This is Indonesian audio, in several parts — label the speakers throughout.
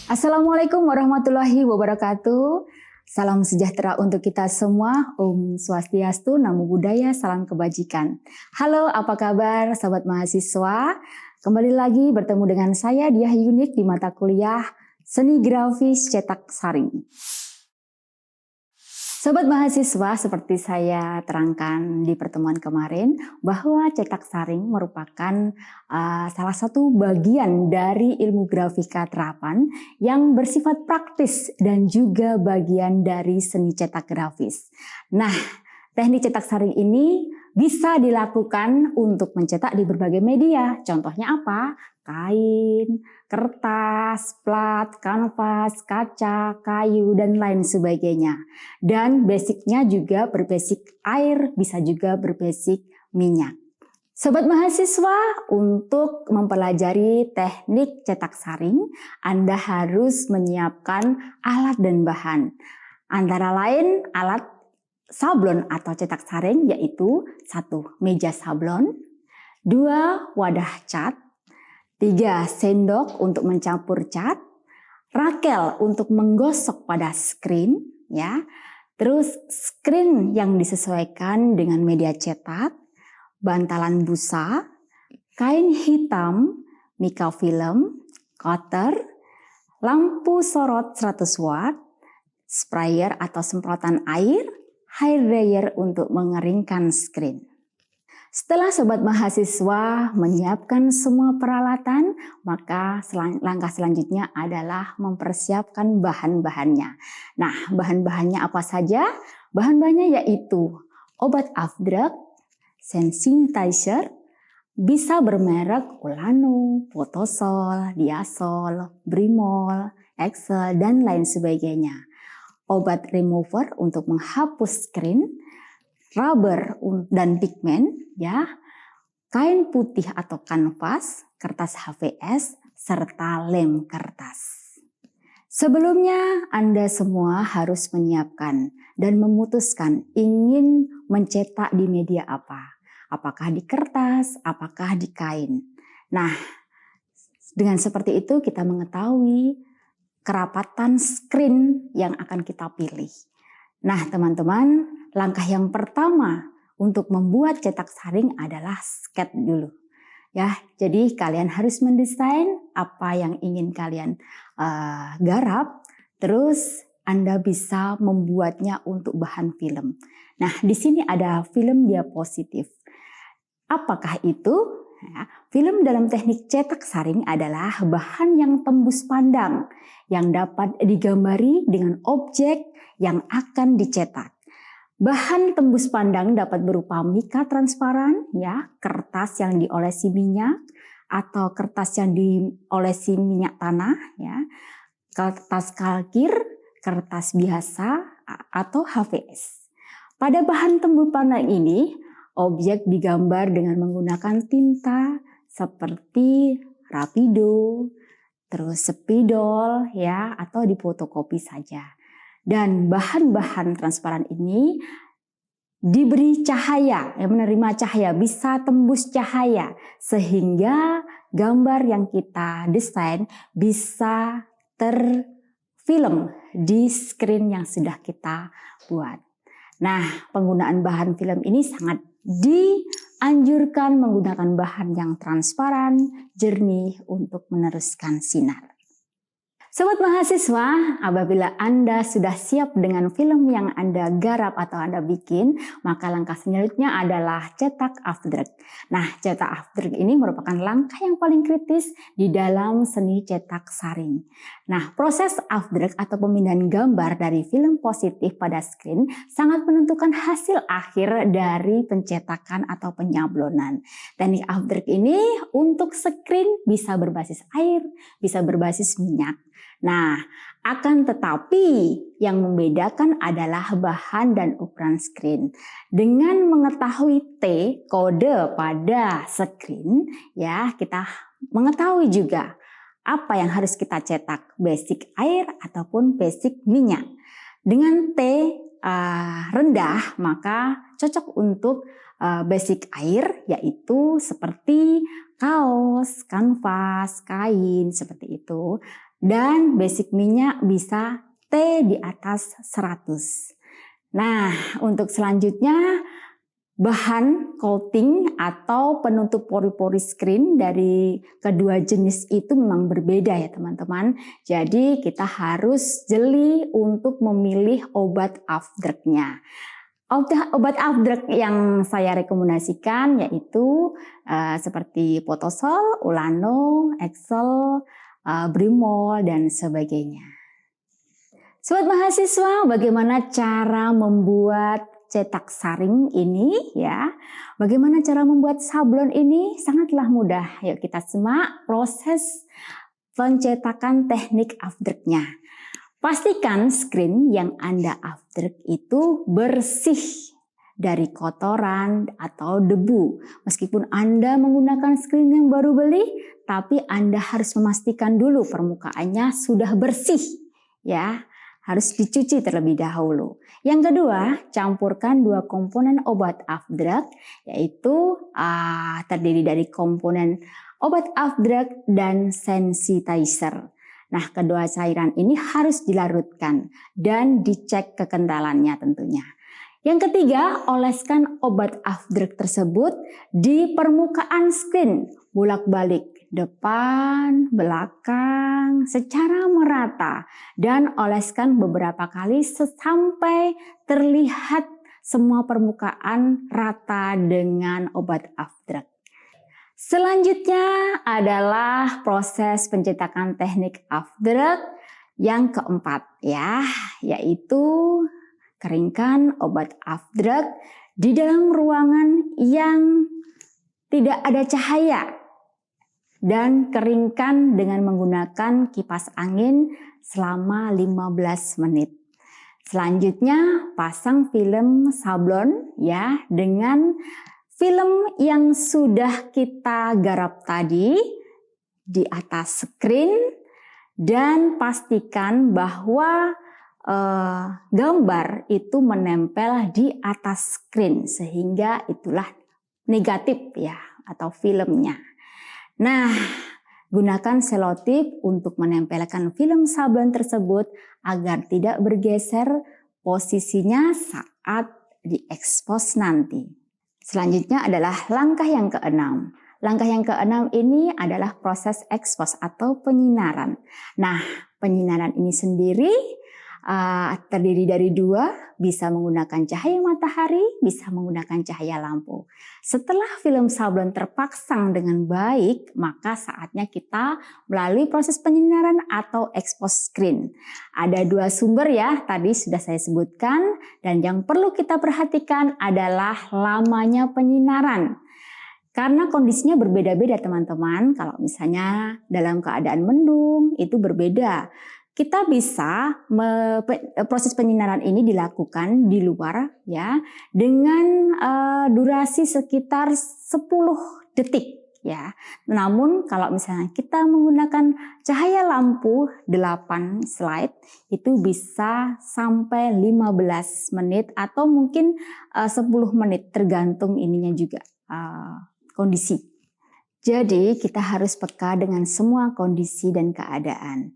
Speaker 1: Assalamualaikum warahmatullahi wabarakatuh. Salam sejahtera untuk kita semua. Om Swastiastu, Namo Buddhaya, salam kebajikan. Halo, apa kabar sahabat mahasiswa? Kembali lagi bertemu dengan saya Diah Yunik di mata kuliah Seni Grafis Cetak Saring. Sobat mahasiswa, seperti saya terangkan di pertemuan kemarin bahwa cetak saring merupakan salah satu bagian dari ilmu grafika terapan yang bersifat praktis dan juga bagian dari seni cetak grafis. Nah, teknik cetak saring ini bisa dilakukan untuk mencetak di berbagai media. Contohnya apa? Kain, kertas, plat, kanvas, kaca, kayu, dan lain sebagainya. Dan basicnya juga berbasic air, bisa juga berbasic minyak. Sobat mahasiswa, untuk mempelajari teknik cetak saring, Anda harus menyiapkan alat dan bahan. Antara lain alat sablon atau cetak saring, yaitu 1. Meja sablon, 2. Wadah cat, 3. Sendok untuk mencampur cat, rakel untuk menggosok pada screen, ya. Terus screen yang disesuaikan dengan media cetak, bantalan busa, kain hitam, mikrofilm, cutter, lampu sorot 100 watt, sprayer atau semprotan air, hair dryer untuk mengeringkan screen. Setelah sobat mahasiswa menyiapkan semua peralatan, maka langkah selanjutnya adalah mempersiapkan bahan-bahannya. Nah, bahan-bahannya apa saja? Bahan-bahannya yaitu obat afdruk, sensitizer, bisa bermerek Ulano, Potosol, Diasol, Brimol, Excel, dan lain sebagainya. Obat remover untuk menghapus screen, rubber dan pigmen, ya, kain putih atau kanvas, kertas HVS, serta lem kertas. Sebelumnya Anda semua harus menyiapkan dan memutuskan ingin mencetak di media apa. Apakah di kertas, apakah di kain. Nah, dengan seperti itu kita mengetahui kerapatan screen yang akan kita pilih. Nah, teman-teman, langkah yang pertama untuk membuat cetak saring adalah sketch dulu. Ya, jadi kalian harus mendesain apa yang ingin kalian garap, terus Anda bisa membuatnya untuk bahan film. Nah, di sini ada film diapositif. Apakah itu? Ya, film dalam teknik cetak saring adalah bahan yang tembus pandang yang dapat digambari dengan objek yang akan dicetak. Bahan tembus pandang dapat berupa mika transparan, ya, kertas yang diolesi minyak atau kertas yang diolesi minyak tanah, ya, kertas kalkir, kertas biasa atau HVS. Pada bahan tembus pandang ini, objek digambar dengan menggunakan tinta seperti Rapido, terus spidol, ya, atau difotokopi saja. Dan bahan-bahan transparan ini diberi cahaya, menerima cahaya, bisa tembus cahaya, sehingga gambar yang kita desain bisa terfilm di screen yang sudah kita buat. Nah, penggunaan bahan film ini sangat dianjurkan menggunakan bahan yang transparan, jernih untuk meneruskan sinar. Sobat mahasiswa, apabila Anda sudah siap dengan film yang Anda garap atau Anda bikin, maka langkah selanjutnya adalah cetak afdruk. Nah, cetak afdruk ini merupakan langkah yang paling kritis di dalam seni cetak saring. Nah, proses afdruk atau pemindahan gambar dari film positif pada screen sangat menentukan hasil akhir dari pencetakan atau penyablonan. Teknik afdruk ini untuk screen bisa berbasis air, bisa berbasis minyak. Nah, akan tetapi yang membedakan adalah bahan dan ukuran screen. Dengan mengetahui T, kode pada screen, ya, kita mengetahui juga apa yang harus kita cetak, basic air ataupun basic minyak. Dengan T rendah, maka cocok untuk basic air, yaitu seperti kaos, kanvas, kain, seperti itu. Dan basic minyak bisa T di atas 100. Nah, untuk selanjutnya bahan coating atau penutup pori-pori screen dari kedua jenis itu memang berbeda ya teman-teman. Jadi kita harus jeli untuk memilih obat afdruknya. Obat afdruk yang saya rekomendasikan yaitu seperti Potosol, Ulano, Excel, Brimol, dan sebagainya. Sobat mahasiswa, bagaimana cara membuat cetak saring ini ya? Bagaimana cara membuat sablon ini? Sangatlah mudah. Yuk kita simak proses pencetakan teknik afdruknya. Pastikan screen yang Anda afdruk itu bersih dari kotoran atau debu. Meskipun Anda menggunakan screen yang baru beli, tapi Anda harus memastikan dulu permukaannya sudah bersih ya. Harus dicuci terlebih dahulu. Yang kedua, campurkan dua komponen obat afdruk, yaitu terdiri dari komponen obat afdruk dan sensitizer. Nah, kedua cairan ini harus dilarutkan dan dicek kekentalannya tentunya. Yang ketiga, oleskan obat afdruk tersebut di permukaan screen, bolak-balik depan, belakang, secara merata, dan oleskan beberapa kali sampai terlihat semua permukaan rata dengan obat afdruk. Selanjutnya adalah proses pencetakan teknik afdruk yang keempat ya, yaitu keringkan obat afdruk di dalam ruangan yang tidak ada cahaya dan keringkan dengan menggunakan kipas angin selama 15 menit. Selanjutnya pasang film sablon ya dengan film yang sudah kita garap tadi di atas screen dan pastikan bahwa gambar itu menempel di atas screen sehingga itulah negatif ya atau filmnya. Nah, gunakan selotip untuk menempelkan film sablon tersebut agar tidak bergeser posisinya saat diekspos nanti. Selanjutnya adalah langkah yang keenam. Langkah yang keenam ini adalah proses ekspos atau penyinaran. Nah, penyinaran ini sendiri terdiri dari dua, bisa menggunakan cahaya matahari, bisa menggunakan cahaya lampu. Setelah film sablon terpasang dengan baik, maka saatnya kita melalui proses penyinaran atau expose screen. Ada dua sumber ya, tadi sudah saya sebutkan, dan yang perlu kita perhatikan adalah lamanya penyinaran. Karena kondisinya berbeda-beda teman-teman, kalau misalnya dalam keadaan mendung itu berbeda. Kita bisa proses penyinaran ini dilakukan di luar ya dengan durasi sekitar 10 detik ya. Namun kalau misalnya kita menggunakan cahaya lampu 8 slide itu bisa sampai 15 menit atau mungkin 10 menit tergantung ininya juga kondisi. Jadi kita harus peka dengan semua kondisi dan keadaan.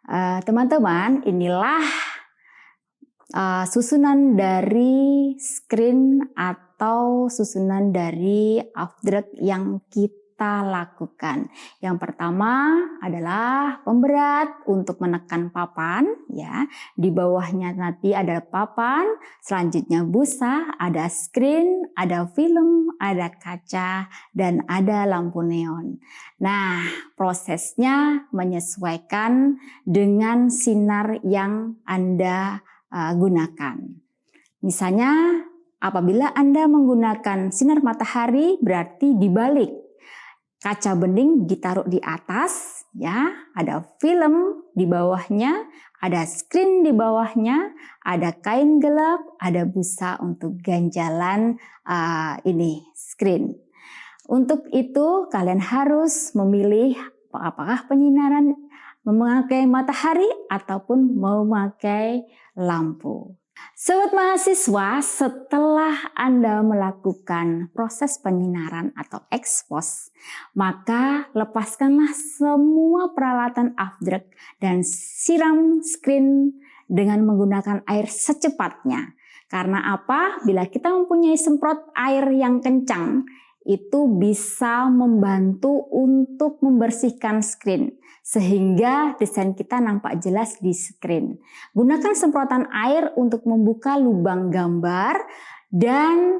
Speaker 1: Teman-teman, inilah susunan dari screen atau susunan dari afdruk yang kita lakukan. Yang pertama adalah pemberat untuk menekan papan ya. Di bawahnya nanti ada papan, selanjutnya busa, ada screen, ada film, ada kaca, dan ada lampu neon. Nah, prosesnya menyesuaikan dengan sinar yang Anda gunakan. Misalnya, apabila Anda menggunakan sinar matahari, berarti dibalik. Kaca bening ditaruh di atas, ya, ada film di bawahnya, ada screen di bawahnya, ada kain gelap, ada busa untuk ganjalan screen. Untuk itu kalian harus memilih apakah penyinaran memakai matahari ataupun memakai lampu. Sobat mahasiswa, setelah Anda melakukan proses penyinaran atau ekspos, maka lepaskanlah semua peralatan afdruk dan siram screen dengan menggunakan air secepatnya. Karena apa? Bila kita mempunyai semprot air yang kencang, itu bisa membantu untuk membersihkan screen sehingga desain kita nampak jelas di screen. Gunakan semprotan air untuk membuka lubang gambar dan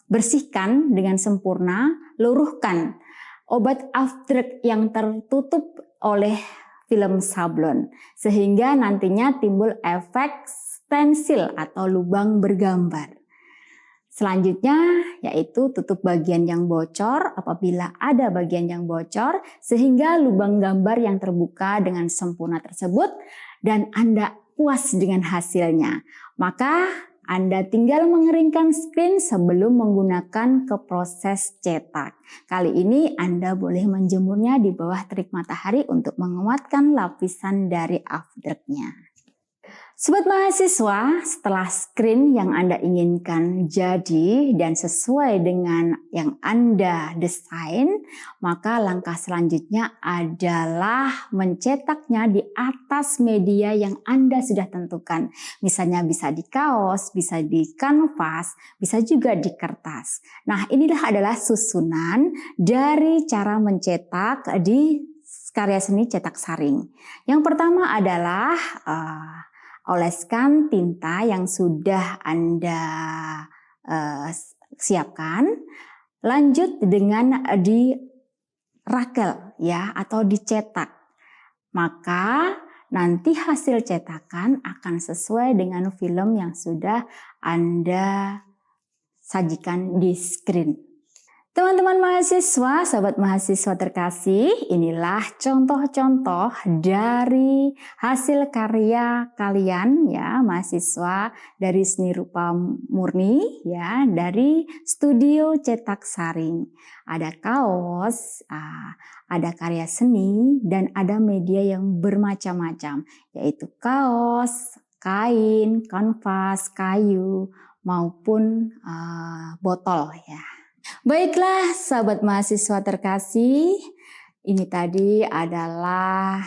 Speaker 1: bersihkan dengan sempurna. Luruhkan obat afdruk yang tertutup oleh film sablon sehingga nantinya timbul efek stensil atau lubang bergambar. Selanjutnya yaitu tutup bagian yang bocor apabila ada bagian yang bocor sehingga lubang gambar yang terbuka dengan sempurna tersebut dan Anda puas dengan hasilnya. Maka Anda tinggal mengeringkan screen sebelum menggunakan ke proses cetak. Kali ini Anda boleh menjemurnya di bawah terik matahari untuk menguatkan lapisan dari afdruknya. Sobat mahasiswa, setelah screen yang Anda inginkan jadi dan sesuai dengan yang Anda desain, maka langkah selanjutnya adalah mencetaknya di atas media yang Anda sudah tentukan. Misalnya bisa di kaos, bisa di kanvas, bisa juga di kertas. Nah, inilah adalah susunan dari cara mencetak di karya seni cetak saring. Yang pertama adalah oleskan tinta yang sudah Anda siapkan, lanjut dengan di rakel ya atau dicetak. Maka nanti hasil cetakan akan sesuai dengan film yang sudah Anda sajikan di screen. Teman-teman mahasiswa, sahabat mahasiswa terkasih, inilah contoh-contoh dari hasil karya kalian ya, mahasiswa dari Seni Rupa Murni ya, dari Studio Cetak Saring. Ada kaos, ada karya seni dan ada media yang bermacam-macam, yaitu kaos, kain, kanvas, kayu maupun botol ya. Baiklah sahabat mahasiswa terkasih, ini tadi adalah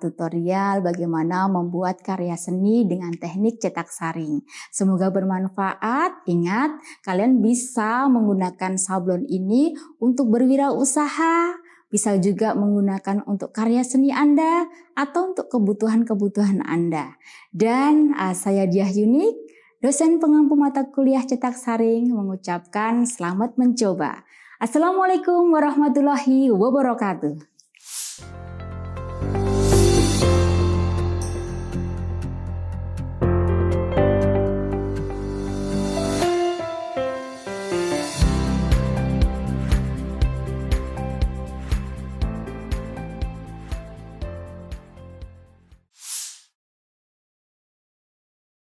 Speaker 1: tutorial bagaimana membuat karya seni dengan teknik cetak saring. Semoga bermanfaat. Ingat, kalian bisa menggunakan sablon ini untuk berwirausaha, bisa juga menggunakan untuk karya seni Anda atau untuk kebutuhan-kebutuhan Anda. Dan saya Diah Yunik, dosen pengampu mata kuliah cetak saring, mengucapkan selamat mencoba. Assalamualaikum warahmatullahi wabarakatuh.